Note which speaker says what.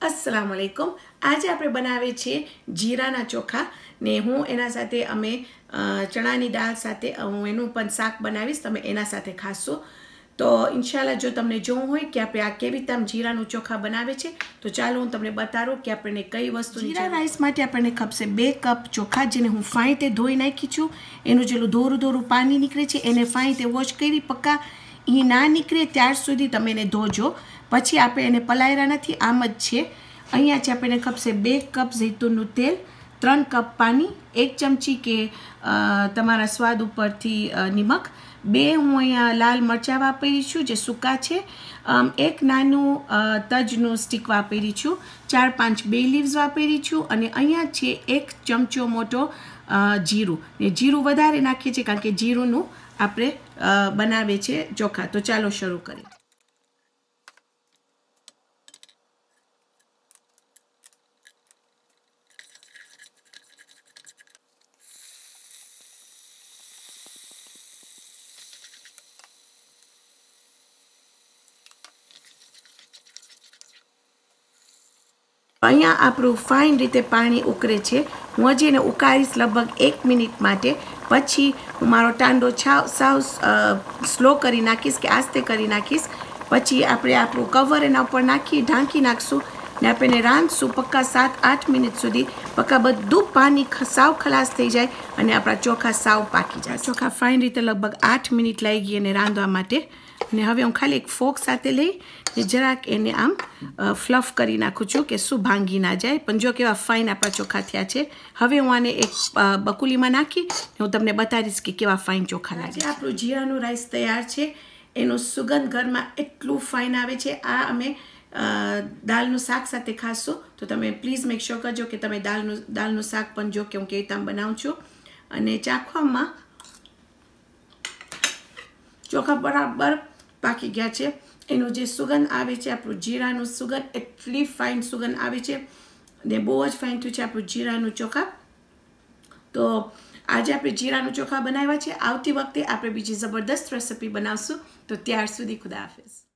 Speaker 1: अस्सलाम वालेकुम। आज આપણે બનાવે છે જીરાના ચોખા ને હું એના સાથે અમે ચણાની દાળ સાથે હું એનું પણ શાક બનાવીશ, તમે એના સાથે ખાશો। તો ઇન્શાલ્લાહ જો તમને જોવું હોય કે આપણે આ કેવી રીતે જીરાનું ચોખા બનાવે છે તો ચાલો હું તમને બતાવું કે આપણે કઈ વસ્તુ જીરા રાઈસ માટે આપણને ખપશે 2 કપ ચોખા, જેને હું ફાઈતે ધોઈ નાખી છું। એનું જેલું દોરું દોરું પાણી નીકળે છે એને ફાઈતે વોશ કરી પક્કા એ ના નીકળે ત્યાર સુધી તમે એને ધોજો। પછી આપણે એને પલાયરા નથી, આમ જ છે। અહીંયા છે આપણને ખપશે 2 કપ જૈતુનનું તેલ, 3 કપ પાણી, 1 ચમચી કે તમારા સ્વાદ ઉપરથી નિમક, 2 હું અહીંયા લાલ મરચાં વાપરી છું જે સૂકા છે, 1 નાનું તજનું સ્ટીક વાપરી છું, 4-5 બે લીવ્સ વાપરી છું અને અહીંયા છે 1 ચમચો મોટો જીરું। ને જીરું વધારે નાખીએ છીએ કારણ કે જીરુંનું આપણે બનાવે છે ચોખા। તો ચાલો શરૂ કરીએ। અહીંયા આપણું ફાઇન રીતે પાણી ઉકળે છે, હું હજી એને ઉકાળીશ લગભગ 1 મિનિટ માટે। પછી હું મારો ટાંડો સાવ સ્લો કરી નાખીશ કે આસ્તે કરી નાખીશ। પછી આપણે આપણું કવર એના ઉપર નાખી ઢાંકી નાખશું ને આપણે રાંધશું પક્કા 7-8 મિનિટ સુધી, પક્કા બધું પાણી સાવ ખલાસ થઈ જાય અને આપણા ચોખા સાવ પાકી જાય। ચોખા ફાઇન રીતે લગભગ 8 મિનિટ લાગી ગઈ એને રાંધવા માટે। અને હવે હું ખાલી એક ફોક સાથે લઈ ને જરાક એને આમ ફ્લફ કરી નાખું છું કે શું ભાંગી ના જાય। પણ જો કેવા ફાઇન આપણા ચોખા થયા છે। હવે હું આને એક બકુલીમાં નાખી હું તમને બતાવીશ કે કેવા ફાઇન ચોખા લાગે। આપણું જીરાનું રાઈસ તૈયાર છે, એનું સુગંધ ઘરમાં એટલું ફાઇન આવે છે। આ અમે દાળનું શાક સાથે ખાશો તો તમે પ્લીઝ મેક શ્યોર કરજો કે તમે દાળનું શાક પણ જો કે હું કેવી રીતે બનાવું છું। અને ચાખવામાં ચોખા બરાબર પાકી ગયા છે, એનું જે સુગંધ આવે છે આપણું જીરાનું સુગંધ એટલી ફાઇન સુગંધ આવે છે ને બહુ જ ફાઇન થયું છે આપણું જીરાનું ચોખા। તો આજે આપણે જીરાનું ચોખા બનાવ્યા છે, આવતી વખતે આપણે બીજી જબરદસ્ત રેસિપી બનાવશું। તો ત્યાર સુધી ખુદા હાફિઝ।